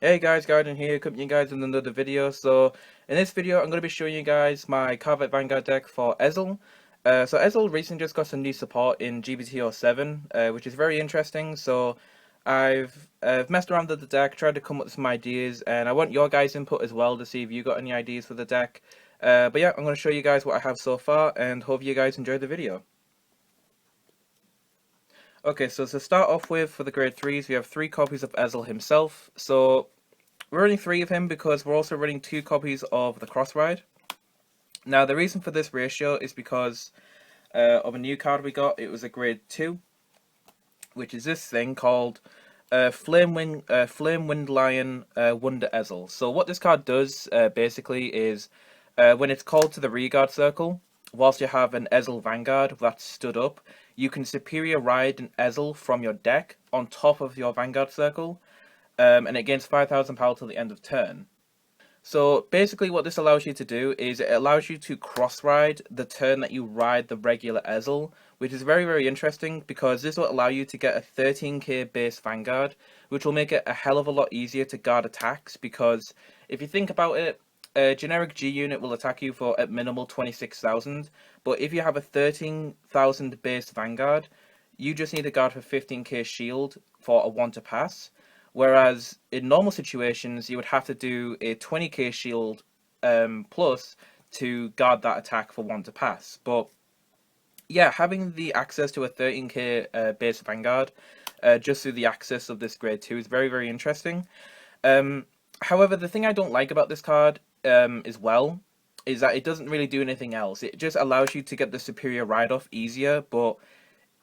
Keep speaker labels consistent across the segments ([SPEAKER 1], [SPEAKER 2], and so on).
[SPEAKER 1] Hey guys, Garden here, coming to you guys with another video. So in this video, I'm going to be showing you guys my Cardfight Vanguard deck for Ezel. So Ezel recently just got some new support in G-BT07, which is very interesting. So I've messed around with the deck, tried to come up with some ideas, and I want your guys' input as well to see if you got any ideas for the deck. But yeah, I'm going to show you guys what I have so far, and hope you guys enjoy the video. Okay, so to start off with, for the grade 3s, we have 3 copies of Ezel himself. So we're running 3 of him because we're also running 2 copies of the Cross Ride. Now, the reason for this ratio is because of a new card we got. It was a grade 2, which is this thing called Flame Wind Lion Wonder Ezel. So what this card does basically is when it's called to the rearguard circle, whilst you have an Ezel Vanguard that's stood up, you can superior ride an Ezel from your deck on top of your Vanguard circle, and it gains 5,000 power till the end of turn. So basically what this allows you to do is it allows you to cross ride the turn that you ride the regular Ezel, which is very, very interesting because this will allow you to get a 13k base Vanguard, which will make it a hell of a lot easier to guard attacks because if you think about it, a generic G unit will attack you for at minimal 26,000, but if you have a 13,000 base Vanguard, you just need to guard for 15k shield for a 1 to pass. Whereas in normal situations, you would have to do a 20k shield plus to guard that attack for 1 to pass. But yeah, having the access to a 13k base Vanguard just through the access of this grade 2 is very, very interesting. However, the thing I don't like about this card as well is that it doesn't really do anything else. It just allows you to get the superior ride off easier, but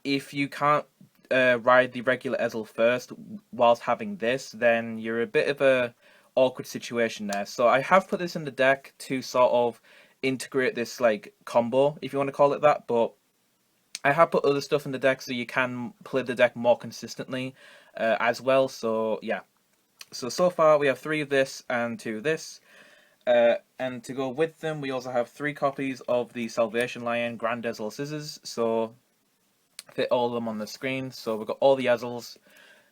[SPEAKER 1] if you can't ride the regular Ezel first whilst having this, then you're a bit of a awkward situation there. So I have put this in the deck to sort of integrate this like combo, if you want to call it that, but I have put other stuff in the deck so you can play the deck more consistently as well. So yeah, so far we have 3 of this and 2 of this. And to go with them, we also have 3 copies of the Salvation Lion Grand Ezel Scissors. So fit all of them on the screen. So we've got all the Ezels.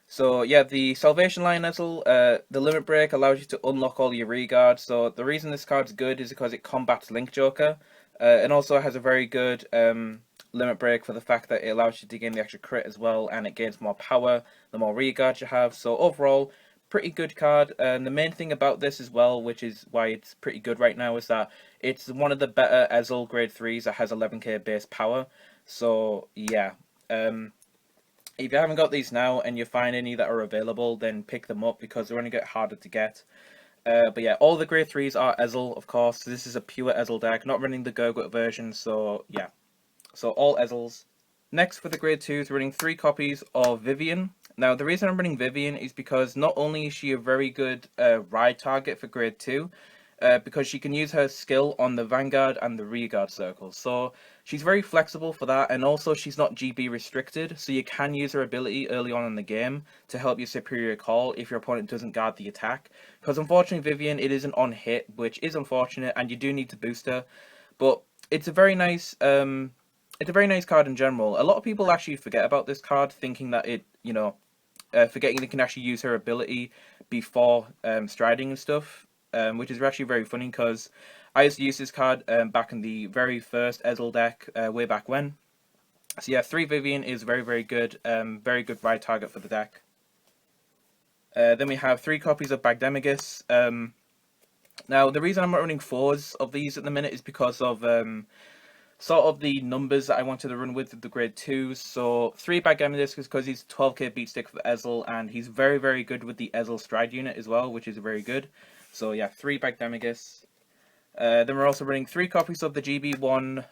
[SPEAKER 1] So yeah, the Salvation Lion Ezel, the Limit Break allows you to unlock all your reguards. So the reason this card's good is because it combats Link Joker, and also has a very good Limit Break for the fact that it allows you to gain the extra crit as well, and it gains more power the more reguards you have. So overall, pretty good card. And the main thing about this as well, which is why it's pretty good right now, is that it's one of the better Ezel grade 3s that has 11k base power. So yeah. If you haven't got these now and you find any that are available, then pick them up because they're only get harder to get. But yeah, all the grade 3s are Ezel, of course. This is a pure Ezel deck, not running the Gurgut version, so yeah. So all Ezels. Next for the grade 2s, running 3 copies of Vivian. Now the reason I'm running Vivian is because not only is she a very good ride target for grade 2, because she can use her skill on the Vanguard and the Rearguard circles. So she's very flexible for that, and also she's not GB restricted, so you can use her ability early on in the game to help your superior call if your opponent doesn't guard the attack. Because unfortunately Vivian, it isn't on hit, which is unfortunate, and you do need to boost her. But it's a very nice card in general. A lot of people actually forget about this card, thinking that it, forgetting they can actually use her ability before striding and stuff. Which is actually very funny because I used to use this card back in the very first Ezel deck way back when. So yeah, 3 Vivian is very, very good ride target for the deck. Then we have 3 copies of Bagdemagus. Now, the reason I'm not running 4s of these at the minute is because of sort of the numbers that I wanted to run with the grade 2s. So 3 Bagdemagus because he's 12k beat stick for Ezel, and he's very, very good with the Ezel stride unit as well, which is very good. So yeah, 3 Bagdemagus. Then we're also running 3 copies of the GB1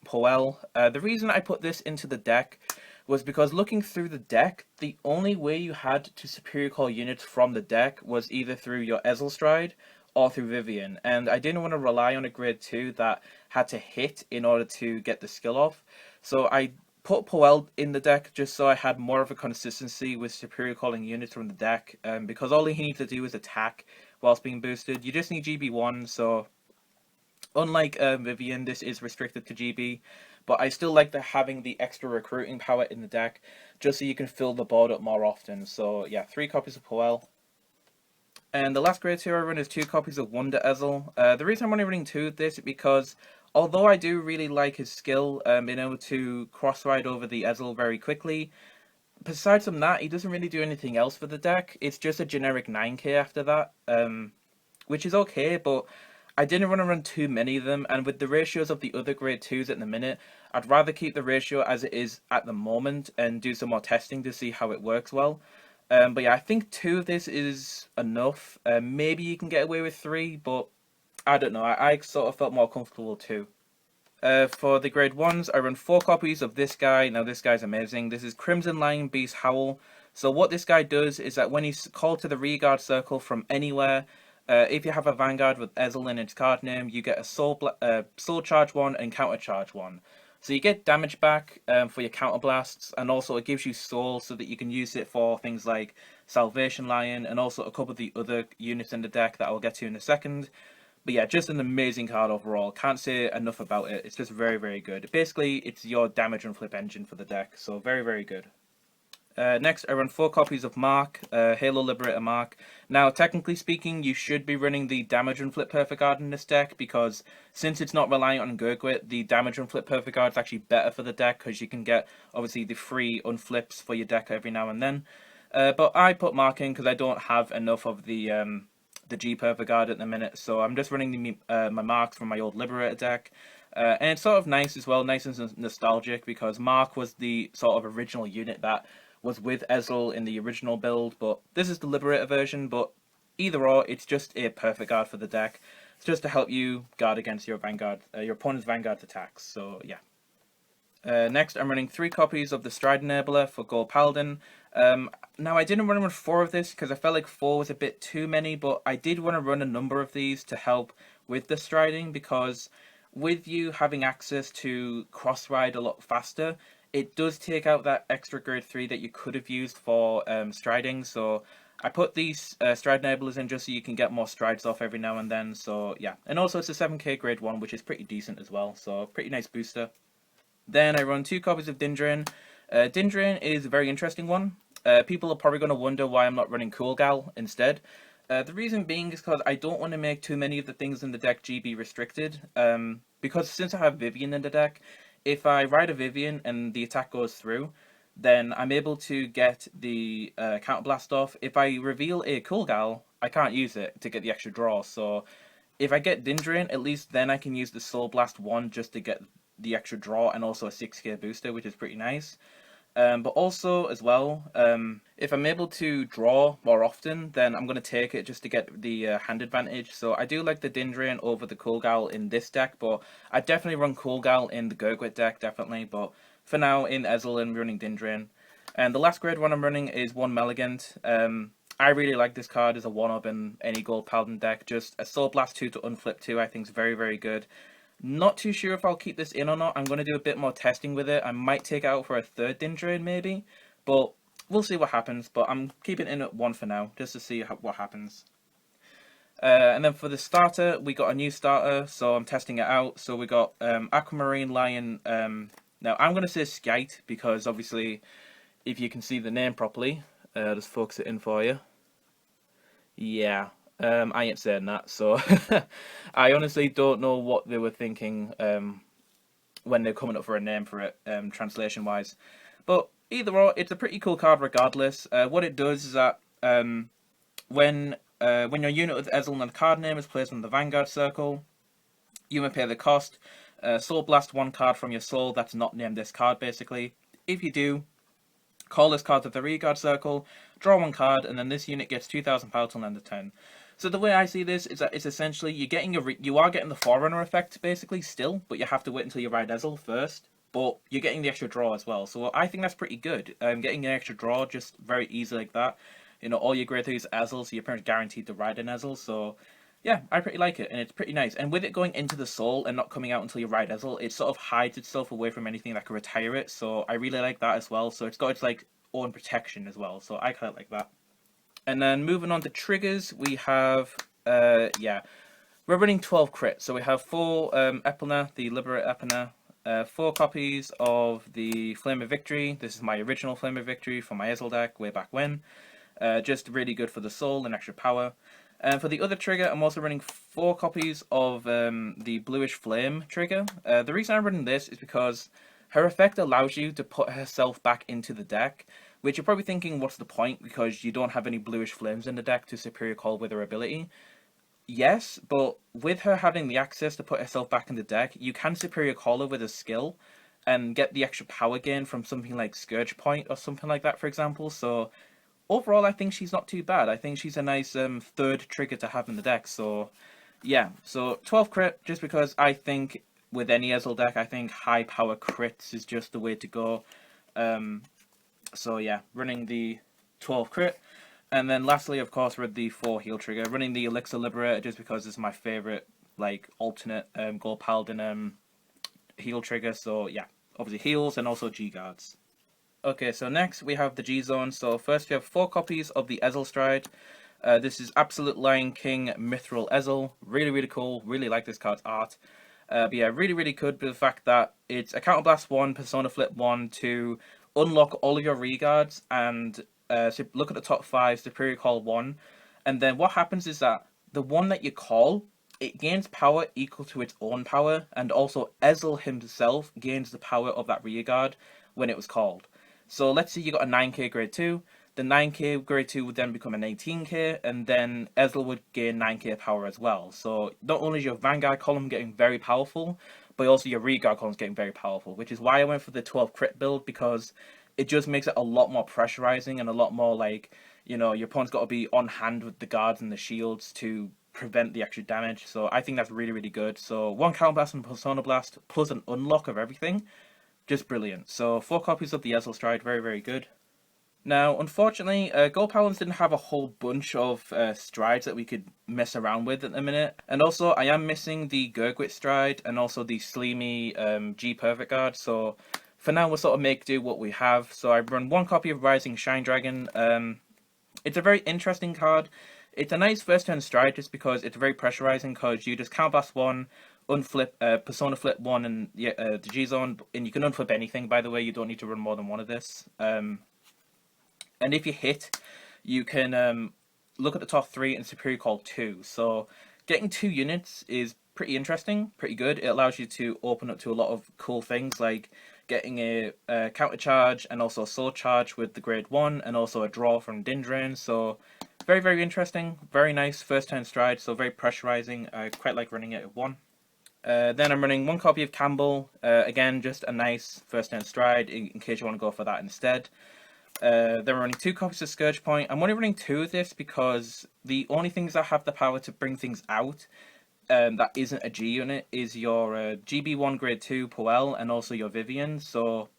[SPEAKER 1] Poel. The reason I put this into the deck was because looking through the deck, the only way you had to superior call units from the deck was either through your Ezel Stride or through Vivian. And I didn't want to rely on a grade 2 that had to hit in order to get the skill off. So I put Poel in the deck just so I had more of a consistency with superior calling units from the deck, because all he needs to do is attack whilst being boosted. You just need GB1, so unlike Vivian, this is restricted to GB, but I still like having the extra recruiting power in the deck just so you can fill the board up more often. So yeah, 3 copies of Poel. And the last grade 2 I run is 2 copies of Wonder Ezel. The reason I'm only running 2 of this is because although I do really like his skill, being able to cross-ride over the Ezel very quickly, besides from that, he doesn't really do anything else for the deck. It's just a generic 9k after that, which is okay, but I didn't want to run too many of them, and with the ratios of the other grade 2s at the minute, I'd rather keep the ratio as it is at the moment and do some more testing to see how it works well. But yeah, I think 2 of this is enough. Maybe you can get away with 3, but I don't know. I sort of felt more comfortable 2. For the grade 1s, I run 4 copies of this guy. Now, this guy's amazing. This is Crimson Lion Beast Howl. So what this guy does is that when he's called to the Rearguard circle from anywhere, if you have a Vanguard with Ezel in its card name, you get a Soul Charge 1 and Counter Charge 1. So you get damage back for your counter blasts, and also it gives you soul so that you can use it for things like Salvation Lion and also a couple of the other units in the deck that I'll get to in a second. But yeah, just an amazing card overall. Can't say enough about it. It's just very, very good. Basically, it's your damage and flip engine for the deck, so very, very good. Next, I run 4 copies of Mark, Halo Liberator Mark. Now, technically speaking, you should be running the Damage and Flip Perfect Guard in this deck, because since it's not reliant on Gurgwit, the Damage and Flip Perfect Guard is actually better for the deck, because you can get, obviously, the free unflips for your deck every now and then. But I put Mark in because I don't have enough of the G Perfect Guard at the minute, so I'm just running my Marks from my old Liberator deck. And it's sort of nice as well, nice and nostalgic, because Mark was the sort of original unit that was with Ezel in the original build, but this is the Liberator version. But either or, it's just a perfect guard for the deck. It's just to help you guard against your Vanguard, your opponent's Vanguard attacks. So yeah. Next, I'm running 3 copies of the Stride Enabler for Gold Paladin. Now, I didn't want to run 4 of this because I felt like 4 was a bit too many, but I did want to run a number of these to help with the striding, because with you having access to cross-ride a lot faster, it does take out that extra grade 3 that you could have used for striding. So I put these stride enablers in just so you can get more strides off every now and then. So yeah, and also it's a 7k grade 1, which is pretty decent as well. So pretty nice booster. Then I run 2 copies of Dindrain. Dindrain is a very interesting one. People are probably going to wonder why I'm not running Cool Gal instead. The reason being is because I don't want to make too many of the things in the deck GB restricted. Because since I have Vivian in the deck, if I ride a Vivian and the attack goes through, then I'm able to get the Counterblast off. If I reveal a Cool Gal, I can't use it to get the extra draw. So if I get Dindrain, at least then I can use the Soul Blast 1 just to get the extra draw and also a 6k booster, which is pretty nice. But also, as well, if I'm able to draw more often, then I'm going to take it just to get the hand advantage. So I do like the Dindrain over the Cool Gal in this deck, but I definitely run Cool Gal in the Gurgwit deck, definitely. But for now, in Ezel, I'm running Dindrain. And the last grade one I'm running is 1 Meligant. I really like this card as a 1-up in any Gold Paladin deck. Just a Soul Blast 2 to Unflip 2, I think is very, very good. Not too sure if I'll keep this in or not. I'm going to do a bit more testing with it. I might take it out for a 3rd Dindrain maybe, but we'll see what happens. But I'm keeping it in at 1 for now, just to see what happens. And then for the starter, we got a new starter, so I'm testing it out. So we got Aquamarine Lion. Now I'm going to say Skite, because obviously, if you can see the name properly, I'll just focus it in for you. Yeah. I ain't saying that, so I honestly don't know what they were thinking when they're coming up for a name for it, translation-wise. But either or, it's a pretty cool card regardless. What it does is that when your unit with Ezel and the card name is placed on the Vanguard circle, you may pay the cost. Soul Blast 1 card from your soul that's not named this card, basically. If you do, call this card to the Rearguard circle, draw 1 card, and then this unit gets 2,000 power till end of turn. So the way I see this is that it's essentially you are getting the Forerunner effect basically still, but you have to wait until you ride Ezel first. But you're getting the extra draw as well, so I think that's pretty good. Getting an extra draw just very easy like that. You know, all your grade 3s Ezel, so you're pretty much guaranteed to ride an Ezel. So yeah, I pretty like it, and it's pretty nice. And with it going into the soul and not coming out until you ride Ezel, it sort of hides itself away from anything that could retire it. So I really like that as well. So it's got its like own protection as well. So I kind of like that. And then moving on to triggers, we have, we're running 12 crits. So we have 4 Epona, the Liberate Epona, 4 copies of the Flame of Victory. This is my original Flame of Victory for my Ezel deck way back when. Just really good for the soul and extra power. And for the other trigger, I'm also running 4 copies of the Bluish Flame trigger. The reason I'm running this is because her effect allows you to put herself back into the deck, which you're probably thinking, what's the point? Because you don't have any Bluish Flames in the deck to Superior Call with her ability. Yes, but with her having the access to put herself back in the deck, you can Superior Call her with a skill and get the extra power gain from something like Scourge Point or something like that, for example. So overall, I think she's not too bad. I think she's a nice third trigger to have in the deck. So yeah, so 12 crit, just because I think with any Ezel deck, I think high power crits is just the way to go. So yeah, running the 12 crit. And then lastly, of course, with the 4 heal trigger, running the Elixir Liberator just because it's my favourite, like, alternate Gold Paladin heal trigger. So yeah, obviously heals and also G-Guards. Okay, so next we have the G-Zone. So first we have 4 copies of the Ezel Stride. This is Absolute Lion King Mithril Ezel. Really, really cool. Really like this card's art. But yeah, really, really good with the fact that it's a Counterblast 1, Persona Flip 1 to unlock all of your regards and so look at the top 5, Superior Call 1. And then what happens is that the one that you call, it gains power equal to its own power, and also Ezel himself gains the power of that rearguard when it was called. So let's say you got a 9k grade 2, the 9k grade 2 would then become an 18k, and then Ezel would gain 9k power as well. So not only is your Vanguard column getting very powerful, but also your rearguard column is getting very powerful, which is why I went for the 12 crit build, because it just makes it a lot more pressurizing and a lot more like, you know, your opponent's got to be on hand with the guards and the shields to prevent the extra damage. So I think that's really, really good. So 1 Counterblast and Persona Blast plus an unlock of everything. Just brilliant. So 4 copies of the Ezel Stride, very, very good. Now, unfortunately, Gold Paladins didn't have a whole bunch of strides that we could mess around with at the minute. And also, I am missing the Gurgwit Stride and also the Sleemy G Perfect Guard. So for now, we'll sort of make do what we have. So I run 1 copy of Rising Shine Dragon. It's a very interesting card. It's a nice first turn stride just because it's very pressurizing, because you just Counterblast 1, unflip, Persona Flip 1 and the G-Zone, and you can unflip anything, by the way. You don't need to run more than 1 of this. And if you hit, you can look at the top 3 and Superior Call 2. So getting 2 units is pretty interesting, pretty good. It allows you to open up to a lot of cool things, like getting a counter charge and also a sword charge with the grade 1, and also a draw from Din Drain. So very, very interesting, very nice first turn stride, so very pressurizing. I quite like running it at 1. Then I'm running 1 copy of Campbell, again just a nice first turn stride in case you want to go for that instead. Then we're running 2 copies of Scourge Point. I'm only running 2 of this because the only things that have the power to bring things out that isn't a G unit is your GB1 grade 2 Poel and also your Vivian. So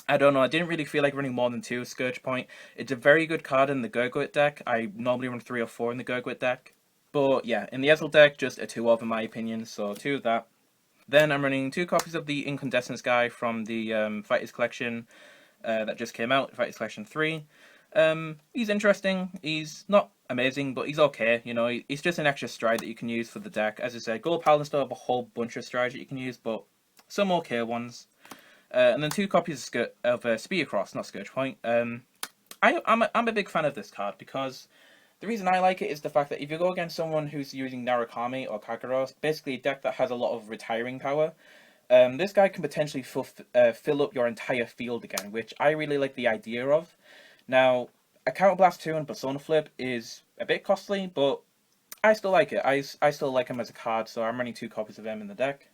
[SPEAKER 1] I don't know, I didn't really feel like running more than 2 Scourge Point. It's a very good card in the Gurgwit deck. I normally run 3 or 4 in the Gurgwit deck. But yeah, in the Ezel deck, just a 2 of in my opinion, so 2 of that. Then I'm running 2 copies of the Incandescence guy from the Fighters Collection that just came out, Fighters Collection 3. He's interesting. He's not amazing, but he's okay. You know, he's just an extra stride that you can use for the deck. As I said, Gold Paladins still have a whole bunch of strides that you can use, but some okay ones. And then 2 copies of Spear Cross, not Scourge Point. I'm a big fan of this card because the reason I like it is the fact that if you go against someone who's using Narukami or Kagaros, basically a deck that has a lot of retiring power, this guy can potentially fill up your entire field again, which I really like the idea of. Now, a Counterblast 2 and Persona Flip is a bit costly, but I still like it. I still like him as a card, so I'm running 2 copies of him in the deck.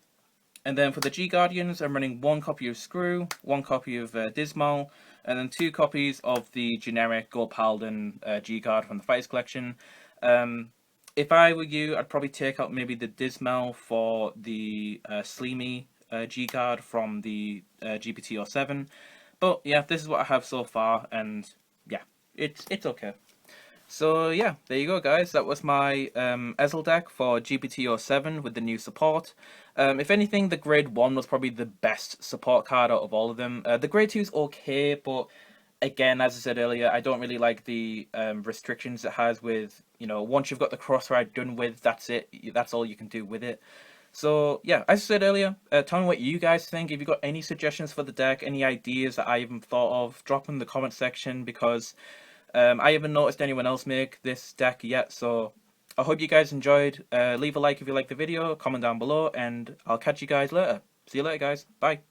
[SPEAKER 1] And then for the G-Guardians, I'm running 1 copy of Screw, 1 copy of Dismal, and then 2 copies of the generic Gold Paladin G-Guard from the Fighters Collection. If I were you, I'd probably take out maybe the Dismal for the Sleemy G-Guard from the G-BT07. But yeah, this is what I have so far, and yeah, it's okay. So yeah, there you go guys, that was my Ezel deck for G-BT07 with the new support. If anything, the grade 1 was probably the best support card out of all of them. The grade 2 is okay, but again, as I said earlier, I don't really like the restrictions it has with, you know, once you've got the cross ride done with, that's it, that's all you can do with it. So yeah, as I said earlier, tell me what you guys think. If you've got any suggestions for the deck, any ideas that I haven't thought of, drop in the comment section, because I haven't noticed anyone else make this deck yet, so I hope you guys enjoyed. Leave a like if you liked the video, comment down below, and I'll catch you guys later. See you later, guys. Bye.